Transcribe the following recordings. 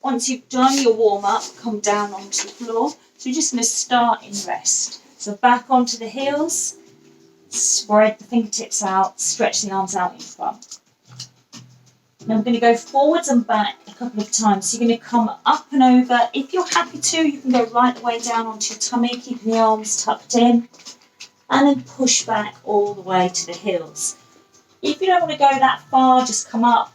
Once you've done your warm-up, come down onto the floor. So we're just going to start in rest. So back onto the heels, spread the fingertips out, stretch the arms out in front. Now we're going to go forwards and back a couple of times. So you're going to come up and over. If you're happy to, you can go right the way down onto your tummy, keeping the arms tucked in, and then push back all the way to the heels. If you don't want to go that far, just come up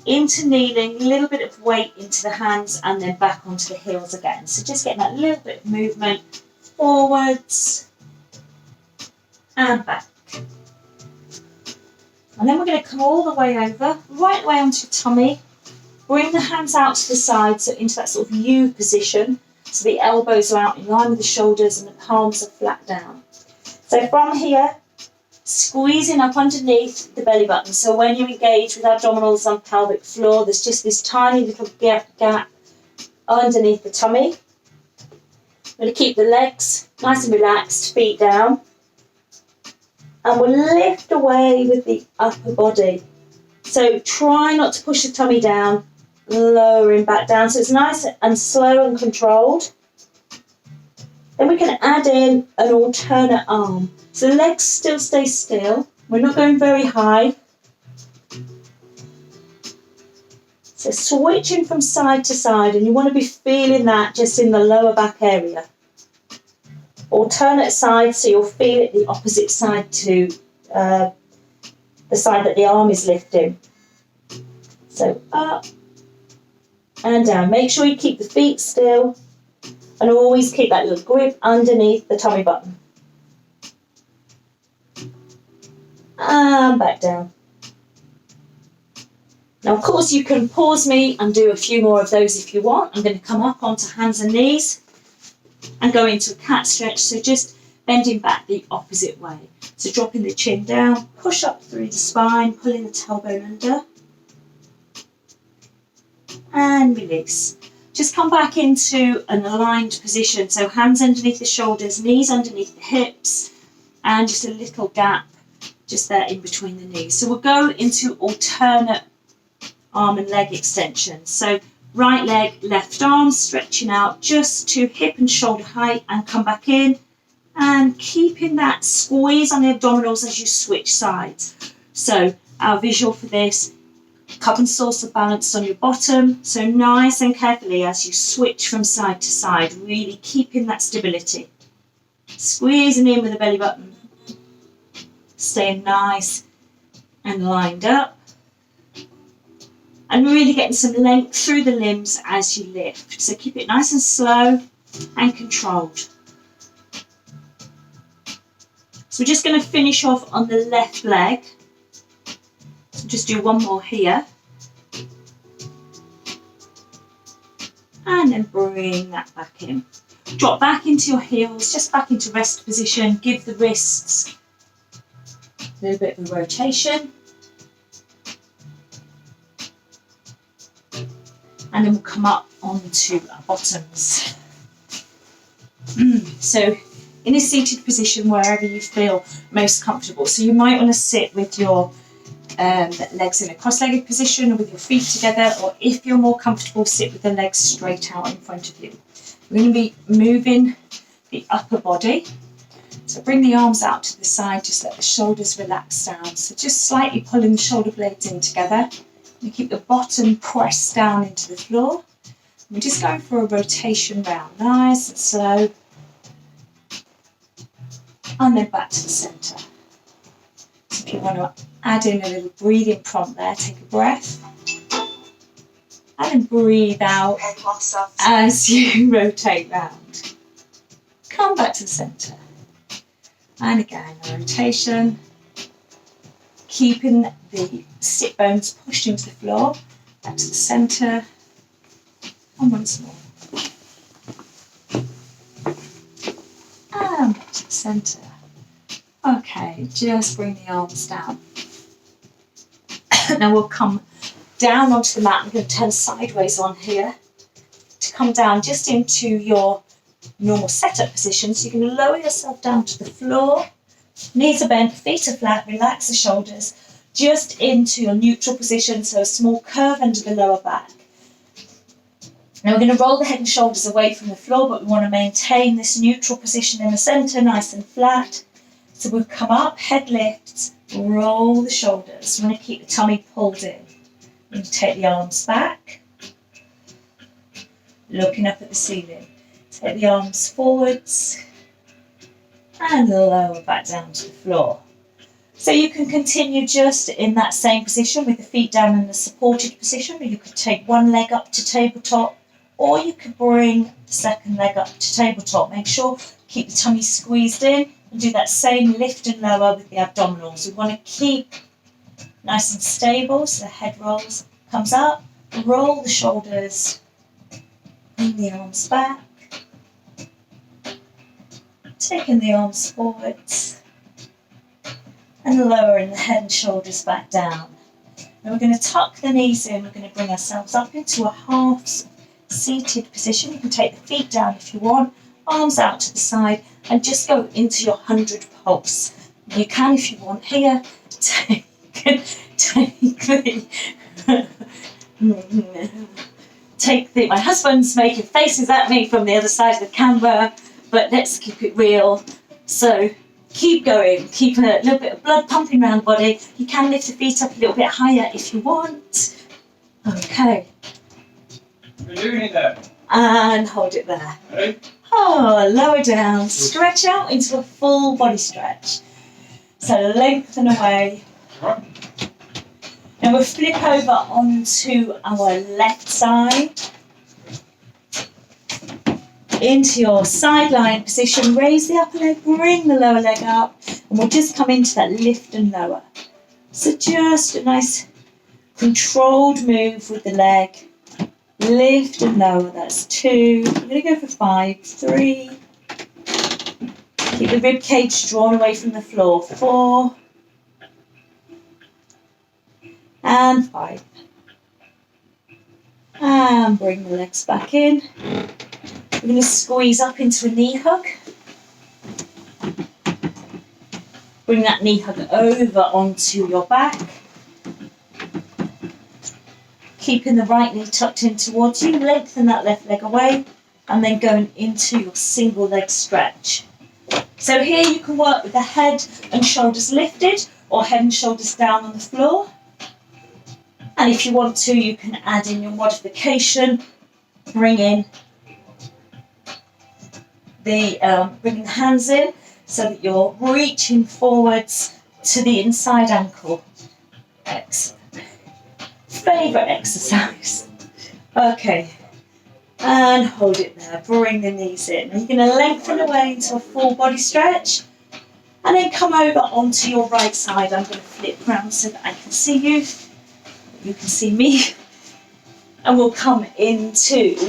into kneeling, a little bit of weight into the hands, and then back onto the heels again. So just getting that little bit of movement forwards and back. And then we're going to come all the way over, right the way onto your tummy. Bring the hands out to the side, so into that sort of U position. So the elbows are out in line with the shoulders and the palms are flat down. So from here, squeezing up underneath the belly button. So when you engage with abdominals and pelvic floor, there's just this tiny little gap underneath the tummy. I'm going to keep the legs nice and relaxed, feet down. And we'll lift away with the upper body. So try not to push the tummy down, lowering back down. So it's nice and slow and controlled. Then we can add in an alternate arm. So the legs still stay still. We're not going very high. So switching from side to side, and you want to be feeling that just in the lower back area. Alternate sides, so you'll feel it the opposite side to the side that the arm is lifting. So up and down. Make sure you keep the feet still and always keep that little grip underneath the tummy button. And back down. Now, of course, you can pause me and do a few more of those if you want. I'm going to come up onto hands and knees and go into a cat stretch, so just bending back the opposite way. So dropping the chin down, push up through the spine, pulling the tailbone under, and release. Just come back into an aligned position, so hands underneath the shoulders, knees underneath the hips, and just a little gap just there in between the knees. So we'll go into alternate arm and leg extensions. So right leg, left arm, stretching out just to hip and shoulder height, and come back in and keeping that squeeze on the abdominals as you switch sides. So our visual for this, cup and saucer balanced on your bottom. So nice and carefully as you switch from side to side, really keeping that stability. Squeezing in with the belly button, staying nice and lined up. And really getting some length through the limbs as you lift. So keep it nice and slow and controlled. So we're just going to finish off on the left leg. So just do one more here. And then bring that back in. Drop back into your heels, just back into rest position. Give the wrists a little bit of a rotation. And then we'll come up onto our bottoms. So in a seated position, wherever you feel most comfortable. So you might want to sit with your legs in a cross-legged position or with your feet together, or if you're more comfortable, sit with the legs straight out in front of you. We're going to be moving the upper body. So bring the arms out to the side, just let the shoulders relax down. So just slightly pulling the shoulder blades in together. You keep the bottom pressed down into the floor. We're just going for a rotation round, nice and slow. And then back to the centre. So if you want to add in a little breathing prompt there, take a breath. And then breathe out as you rotate round. Come back to the centre. And again, a rotation. Keeping the sit bones pushed into the floor, back to the centre, and once more. And back to the centre. Okay, just bring the arms down. Now we'll come down onto the mat. I'm going to turn sideways on here to come down just into your normal setup position. So you can lower yourself down to the floor. Knees are bent, feet are flat, relax the shoulders, just into your neutral position, so a small curve under the lower back. Now we're going to roll the head and shoulders away from the floor, but we want to maintain this neutral position in the centre, nice and flat. So we'll come up, head lifts, roll the shoulders. We want to keep the tummy pulled in. We're going to take the arms back, looking up at the ceiling. Take the arms forwards and lower back down to the floor. So you can continue just in that same position with the feet down in the supported position, or you could take one leg up to tabletop, or you could bring the second leg up to tabletop. Make sure keep the tummy squeezed in and do that same lift and lower with the abdominals. We want to keep nice and stable, so the head rolls, comes up, roll the shoulders, bring the arms back, taking the arms forwards and lowering the head and shoulders back down. Now we're going to tuck the knees in, we're going to bring ourselves up into a half seated position. You can take the feet down if you want, arms out to the side, and just go into your 100 pulse. You can, if you want, here, take the, my husband's making faces at me from the other side of the camera, but let's keep it real. So keep going, keep a little bit of blood pumping around the body. You can lift the feet up a little bit higher if you want. Okay. You're doing it there. And hold it there. Ready? Oh, lower down, stretch out into a full body stretch. So lengthen away. Right. Now we'll flip over onto our left side. Into your side lying position, raise the upper leg, bring the lower leg up, and we'll just come into that lift and lower. So just a nice controlled move with the leg. Lift and lower, that's 2. We're going to go for 5, 3. Keep the rib cage drawn away from the floor. 4. And 5. And bring the legs back in. We're going to squeeze up into a knee hug. Bring that knee hug over onto your back. Keeping the right knee tucked in towards you, lengthen that left leg away, and then going into your single leg stretch. So here you can work with the head and shoulders lifted, or head and shoulders down on the floor. And if you want to, you can add in your modification, bringing the hands in so that you're reaching forwards to the inside ankle. Excellent. Favourite exercise. Okay, and hold it there, bring the knees in. You're going to lengthen away into a full body stretch, and then come over onto your right side. I'm going to flip round so that I can see you, you can see me, and we'll come into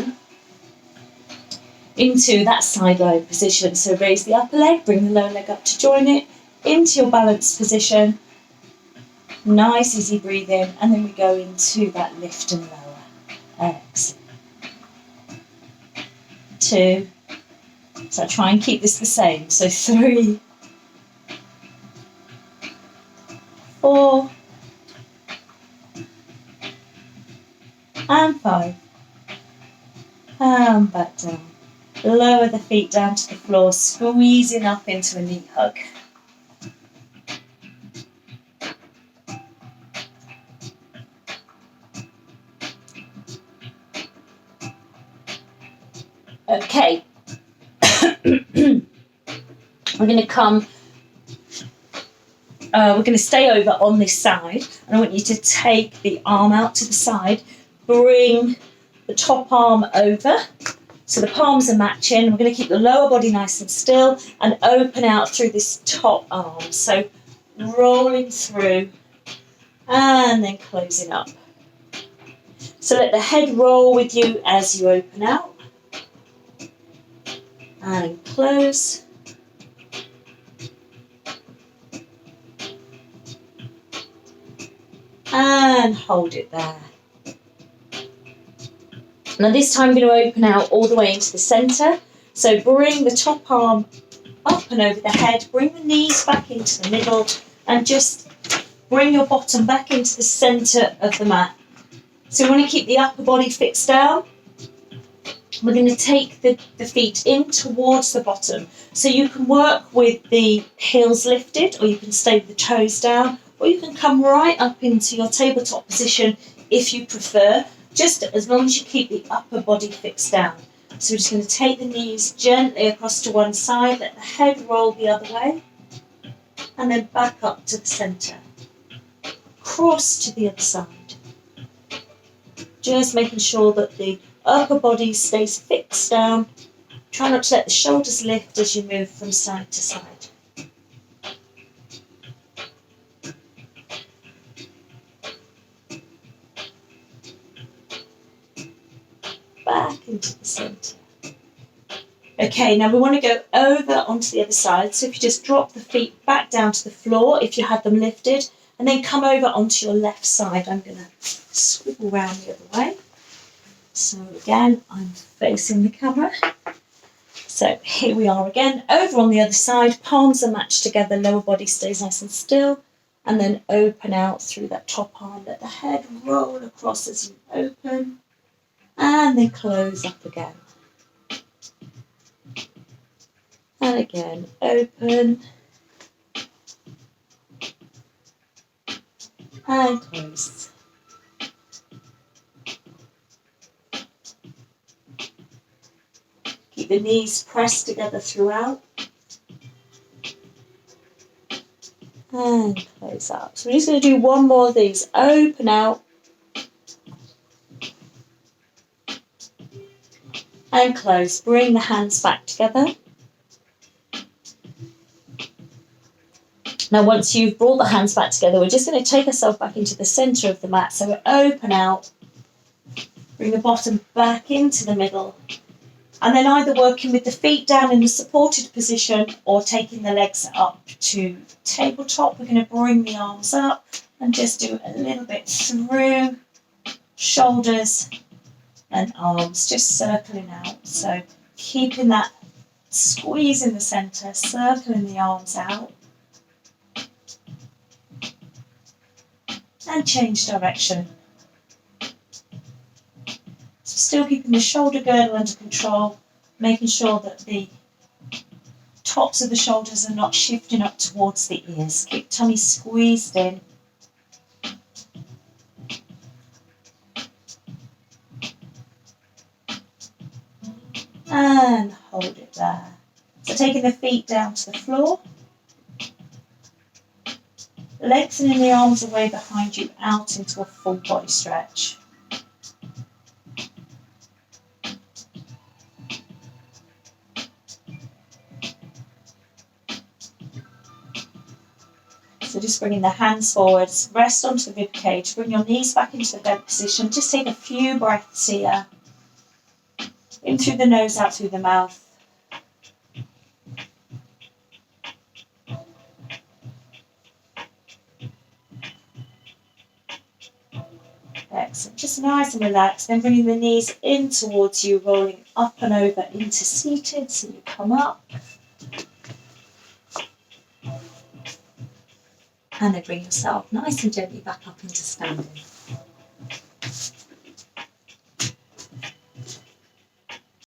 that side lying position. So raise the upper leg, bring the lower leg up to join it, into your balanced position. Nice easy breathing, and then we go into that lift and lower. Excellent. 2. So I try and keep this the same. So 3, 4, and 5. And back down. Lower the feet down to the floor, squeezing up into a knee hug. Okay, we're going to come, we're going to stay over on this side, and I want you to take the arm out to the side, bring the top arm over, so the palms are matching. We're going to keep the lower body nice and still, and open out through this top arm, so rolling through, and then closing up. So let the head roll with you as you open out. And close. And hold it there. Now this time I'm going to open out all the way into the centre. So bring the top arm up and over the head, bring the knees back into the middle, and just bring your bottom back into the centre of the mat. So you want to keep the upper body fixed down. We're going to take the feet in towards the bottom. So you can work with the heels lifted, or you can stay with the toes down, or you can come right up into your tabletop position if you prefer, just as long as you keep the upper body fixed down. So we're just going to take the knees gently across to one side, let the head roll the other way, and then back up to the centre. Cross to the other side. Just making sure that the upper body stays fixed down. Try not to let the shoulders lift as you move from side to side. Back into the centre. Okay, now we want to go over onto the other side. So if you just drop the feet back down to the floor, if you had them lifted, and then come over onto your left side. I'm going to swivel round the other way. So again, I'm facing the camera. So here we are again, over on the other side, palms are matched together, lower body stays nice and still, and then open out through that top arm. Let the head roll across as you open, and then close up again. And again, open, and close. Keep the knees pressed together throughout. And close up. So we're just going to do one more of these. Open out. And close. Bring the hands back together. Now once you've brought the hands back together, we're just going to take ourselves back into the centre of the mat. So we open out. Bring the bottom back into the middle. And then either working with the feet down in the supported position or taking the legs up to tabletop. We're going to bring the arms up and just do a little bit through shoulders and arms, just circling out. So keeping that squeeze in the centre, circling the arms out. And change direction. Still keeping the shoulder girdle under control, making sure that the tops of the shoulders are not shifting up towards the ears. Keep tummy squeezed in. And hold it there. So taking the feet down to the floor. Lengthening the arms away behind you out into a full body stretch. So just bringing the hands forwards, rest onto the rib cage, bring your knees back into the bent position. Just take a few breaths here. In through the nose, out through the mouth. Excellent. Just nice and relaxed. Then bringing the knees in towards you, rolling up and over into seated. So you come up. And then bring yourself nice and gently back up into standing.